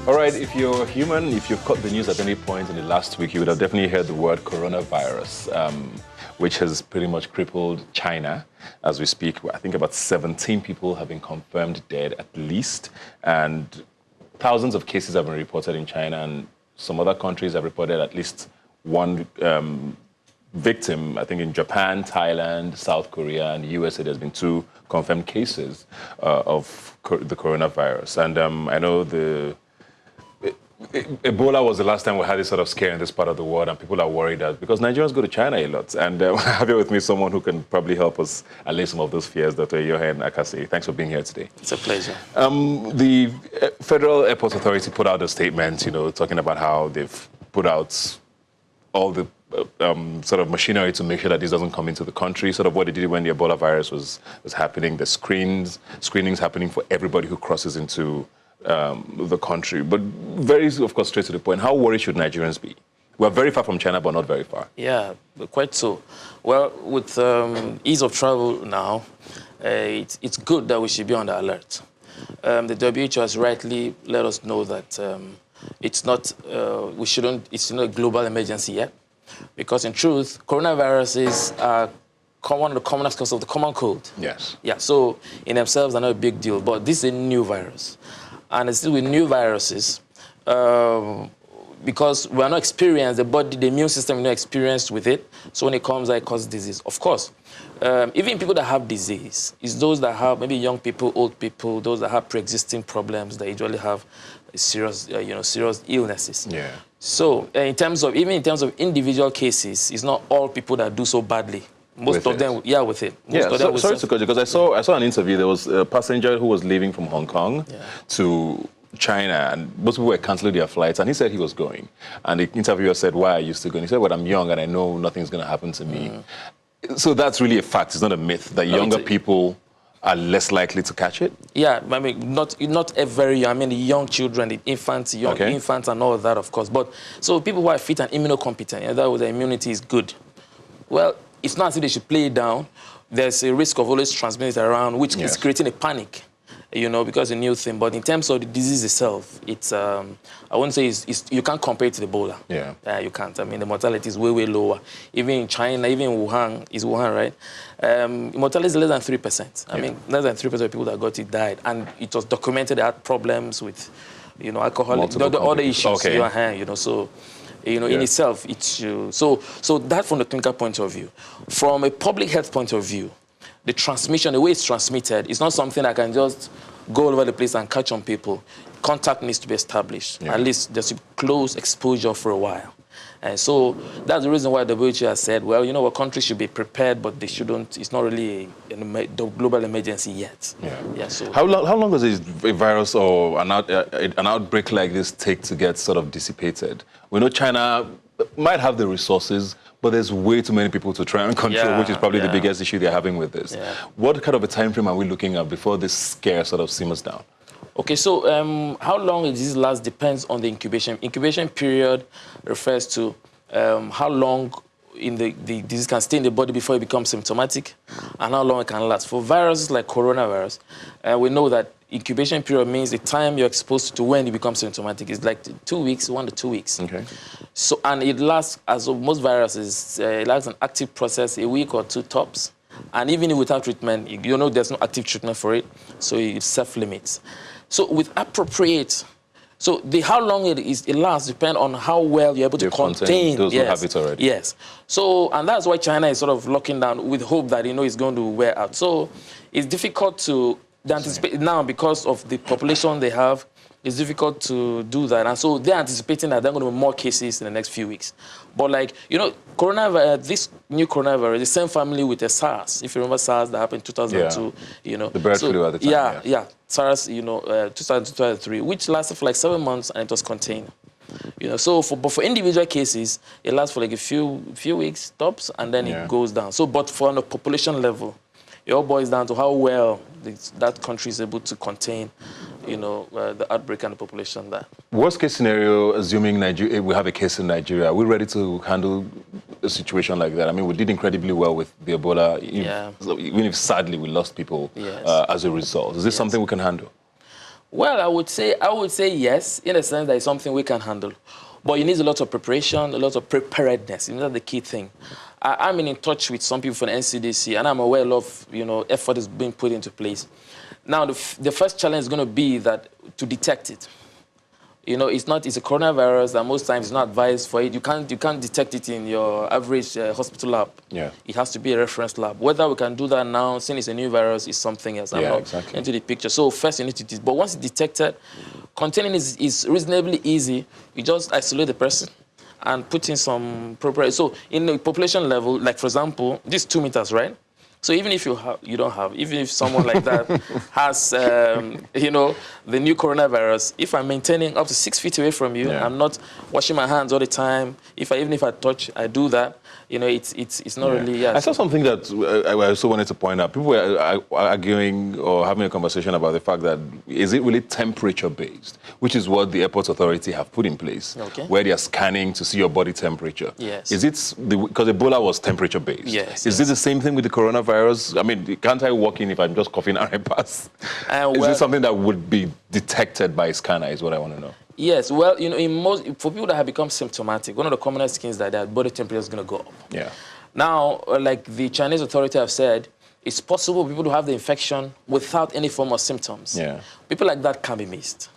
All right, if you're human, if you've caught the news at any point in the last week, you would have definitely heard the word coronavirus, which has pretty much crippled China as we speak. I think about 17 people have been confirmed dead at least, and thousands of cases have been reported in China, and some other countries have reported at least one victim. I think in Japan, Thailand, South Korea, and the USA, there's been 2 confirmed cases of the coronavirus. And I know Ebola was the last time we had this sort of scare in this part of the world, and people are worried that because Nigerians go to China a lot. And I have here with me someone who can probably help us allay some of those fears, Dr. Yohen Akasi. Thanks for being here today. It's a pleasure. The Federal Airports Authority put out a statement, talking about how they've put out all the sort of machinery to make sure that this doesn't come into the country, sort of what they did when the Ebola virus was happening, the screenings happening for everybody who crosses into the country. But very, of course, straight to the point, how worried should Nigerians be? We're very far from China, but not very far. Yeah, quite so. Well, with ease of travel now, it's good that we should be on the alert. The WHO has rightly let us know that it's not a global emergency yet, because in truth, coronaviruses are one of the commonest causes of the common cold. Yes. Yeah, so in themselves, they're not a big deal, but this is a new virus. And it's still with new viruses, because we are not experienced, the immune system is not experienced with it, so when it comes, it causes disease. Of course, even people that have disease, it's those that have, maybe young people, old people, those that have pre-existing problems that usually have serious illnesses. Yeah. So in terms of individual cases, it's not all people that do so badly. Most of them, with it. Sorry to cut you, because I saw an interview. There was a passenger who was leaving from Hong Kong to China, and most people were canceling their flights, and he said he was going. And the interviewer said, "Why are you still going?" He said, "Well, I'm young, and I know nothing's going to happen to me." So that's really a fact. It's not a myth that younger people are less likely to catch it? Yeah, I mean, not very young. I mean, the young children, the infants, infants and all of that, of course. But so people who are fit and immunocompetent, in other words, their immunity is good. Well, it's not as if they should play it down. There's a risk of always transmitting it around, which is creating a panic, because it's a new thing. But in terms of the disease itself, it's, I wouldn't say you can't compare it to Ebola. Yeah. You can't. I mean, the mortality is way, way lower. Even in China, even in Wuhan, right? Mortality is less than 3%. I mean, less than 3% of people that got it died. And it was documented they had problems with, alcohol, other issues, so... in itself, it's so that from the clinical point of view. From a public health point of view, the transmission, the way it's transmitted, is not something I can just go all over the place and catch on people. Contact needs to be established. At least there's close exposure for a while. And so that's the reason why the WHO has said, well, what countries should be prepared, but they shouldn't. It's not really a global emergency yet. So how long does a virus or an outbreak like this take to get sort of dissipated? We know China might have the resources, but there's way too many people to try and control, which is probably the biggest issue they're having with this. What kind of a time frame are we looking at before this scare sort of simmers down? Okay, so how long a disease lasts depends on the incubation. Incubation period refers to how long the disease can stay in the body before it becomes symptomatic, and how long it can last. For viruses like coronavirus, we know that incubation period means the time you're exposed to when you become symptomatic is like 2 weeks, 1 to 2 weeks. Okay. So, and it lasts, as of most viruses, it lasts an active process, a week or 2 tops. And even without treatment, there's no active treatment for it, so it self-limits. So with appropriate, how long it lasts depends on how well you're able to contain those who have it already. Yes. So, and that's why China is sort of locking down with hope that, it's going to wear out. So it's difficult to anticipate now because of the population they have. It's difficult to do that. And so they're anticipating that there are going to be more cases in the next few weeks. But coronavirus, this new coronavirus, the same family with the SARS. If you remember SARS, that happened in 2002, The bird flu at the time. SARS, 2003, which lasted for like 7 months and it was contained. So for individual cases, it lasts for like a few weeks tops and then it goes down. So, but for on a population level, it all boils down to how well that country is able to contain, the outbreak and the population there. Worst case scenario, assuming we have a case in Nigeria, are we ready to handle a situation like that? I mean, we did incredibly well with the Ebola, even if sadly we lost people as a result. Is this something we can handle? Well, I would say yes, in a sense that it's something we can handle. But you need a lot of preparation, a lot of preparedness. That's the key thing. I'm in touch with some people from the NCDC, and I'm aware of, effort is being put into place. Now, the first challenge is going to be that to detect it. It's a coronavirus, and most times it's not advised for it. You can't detect it in your average hospital lab. Yeah. It has to be a reference lab. Whether we can do that now, since it's a new virus, is something else. I'm not exactly. into the picture. So first you need to, but once it's detected, containing is reasonably easy. You just isolate the person and put in some proper. So in the population level, like for example, this 2 meters, right? So even if even if someone like that has, the new coronavirus, if I'm maintaining up to 6 feet away from you, I'm not washing my hands all the time. Even if I touch, I do that. It's not really. I saw something that I also wanted to point out. People were arguing or having a conversation about the fact that is it really temperature based, which is what the airport authority have put in place, where they are scanning to see your body temperature. Yes. Is it because Ebola was temperature based? Yes. Is it the same thing with the coronavirus? I mean, can't I walk in if I'm just coughing and I pass? Is it something that would be detected by a scanner? Is what I want to know. Yes, well, for people that have become symptomatic, one of the commonest things is that their body temperature is going to go up. Yeah. Now, like the Chinese authority have said, it's possible for people to have the infection without any form of symptoms. Yeah. People like that can be missed.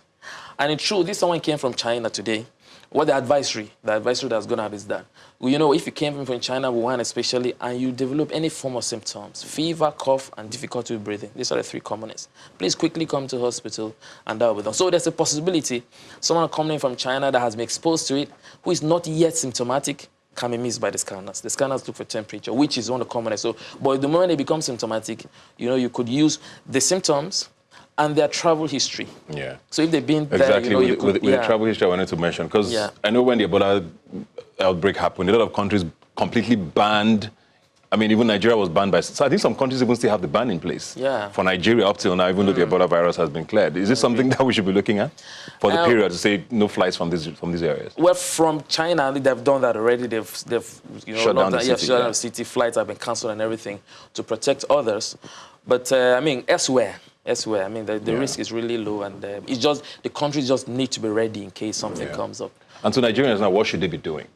And in truth, this someone came from China today. What the advisory that's going out is that, if you came from China, Wuhan especially, and you develop any form of symptoms, fever, cough, and difficulty with breathing, these are the 3 commonest. Please quickly come to hospital, and that will be done. So there's a possibility someone coming from China that has been exposed to it, who is not yet symptomatic, can be missed by the scanners. The scanners look for temperature, which is one of the commonest. So, but the moment they become symptomatic, you could use the symptoms and their travel history. Yeah. So if they've been there, exactly with the travel history, I wanted to mention because I know when the Ebola outbreak happened, a lot of countries completely banned. I mean, even Nigeria was banned by. So I think some countries even still have the ban in place. Yeah. For Nigeria up till now, even though the Ebola virus has been cleared, is this something that we should be looking at for the period to say no flights from these areas? Well, from China, they've done that already. They've shut down the city. Shut down the city. Flights have been cancelled and everything to protect others. But elsewhere, the risk is really low, and it's just the countries just need to be ready in case something comes up. And so Nigerians now, what should they be doing?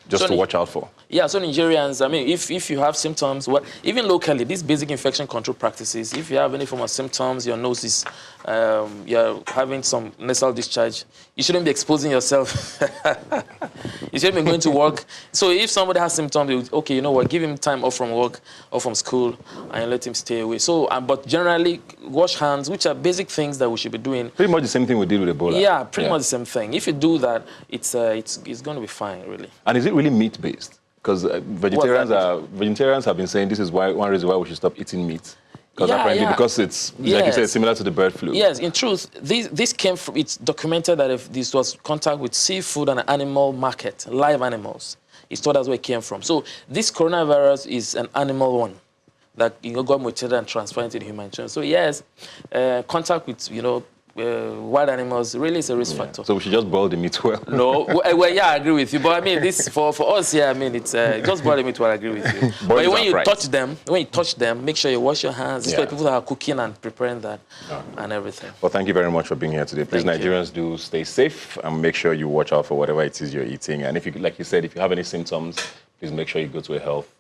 Just to watch out for? Yeah, so Nigerians, if you have symptoms, well, even locally, these basic infection control practices, if you have any form of symptoms, your nose is, you're having some nasal discharge, you shouldn't be exposing yourself. You shouldn't be going to work. So if somebody has symptoms, okay, give him time off from work or from school and let him stay away. So, but generally, wash hands, which are basic things that we should be doing. Pretty much the same thing we did with Ebola. Yeah, pretty much the same thing. If you do that, it's going to be fine, really. And is it really meat-based? Because vegetarians have been saying this is one reason why we should stop eating meat. Because it's, like you said, similar to the bird flu. Yes, in truth, this came from, it's documented that if this was contact with seafood and animal market, live animals. It's thought that's where it came from. So this coronavirus is an animal one that got mutated and transferred into the human children. So yes, contact with, wild animals really is a risk factor. So we should just boil the meat well. No, well, yeah, I agree with you. But this for us, it's just boil the meat well. I agree with you. But when you touch them, make sure you wash your hands. Especially people that are cooking and preparing that and everything. Well, thank you very much for being here today. Please, Nigerians, do stay safe and make sure you watch out for whatever it is you're eating. And if you, like you said, if you have any symptoms, please make sure you go to a health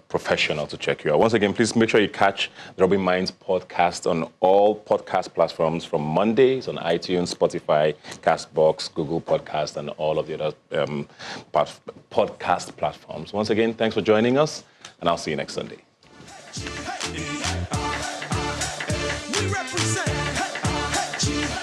professional to check you out. Once again, please make sure you catch the Rubbin Minds podcast on all podcast platforms from Mondays on iTunes, Spotify, Castbox, Google Podcast, and all of the other podcast platforms. Once again, thanks for joining us, and I'll see you next Sunday.